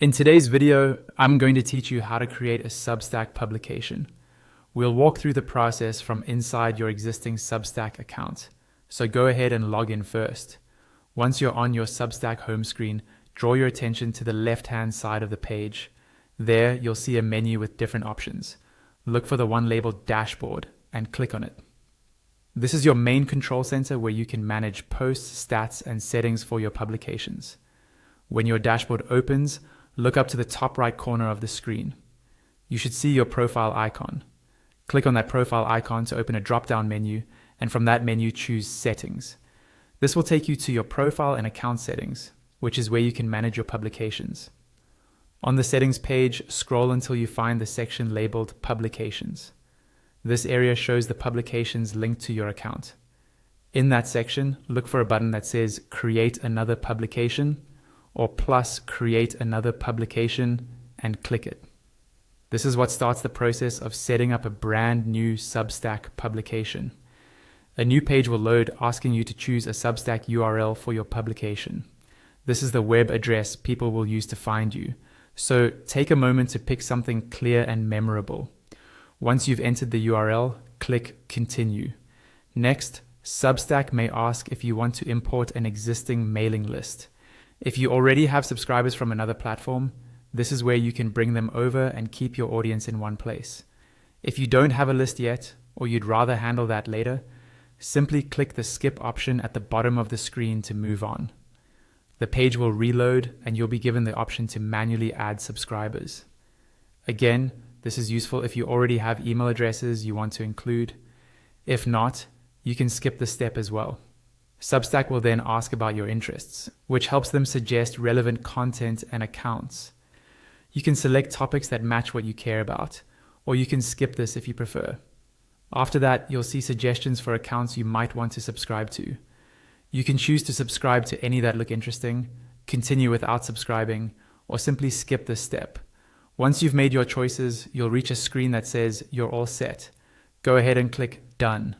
In today's video, I'm going to teach you how to create a Substack publication. We'll walk through the process from inside your existing Substack account. So go ahead and log in first. Once you're on your Substack home screen, draw your attention to the left-hand side of the page. There, you'll see a menu with different options. Look for the one labeled Dashboard and click on it. This is your main control center where you can manage posts, stats, and settings for your publications. When your dashboard opens, look up to the top right corner of the screen. You should see your profile icon. Click on that profile icon to open a drop-down menu, and from that menu choose Settings. This will take you to your profile and account settings, which is where you can manage your publications. On the settings page, scroll until you find the section labeled Publications. This area shows the publications linked to your account. In that section, look for a button that says Create Another Publication or plus Create Another Publication and click it. This is what starts the process of setting up a brand new Substack publication. A new page will load asking you to choose a Substack URL for your publication. This is the web address people will use to find you. So take a moment to pick something clear and memorable. Once you've entered the URL, click Continue. Next, Substack may ask if you want to import an existing mailing list. If you already have subscribers from another platform, this is where you can bring them over and keep your audience in one place. If you don't have a list yet, or you'd rather handle that later, simply click the skip option at the bottom of the screen to move on. The page will reload and you'll be given the option to manually add subscribers. Again, this is useful if you already have email addresses you want to include. If not, you can skip this step as well. Substack will then ask about your interests, which helps them suggest relevant content and accounts. You can select topics that match what you care about, or you can skip this if you prefer. After that, you'll see suggestions for accounts you might want to subscribe to. You can choose to subscribe to any that look interesting, continue without subscribing, or simply skip this step. Once you've made your choices, you'll reach a screen that says you're all set. Go ahead and click Done.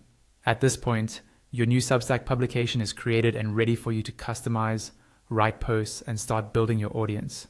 At this point, your new Substack publication is created and ready for you to customize, write posts, and start building your audience.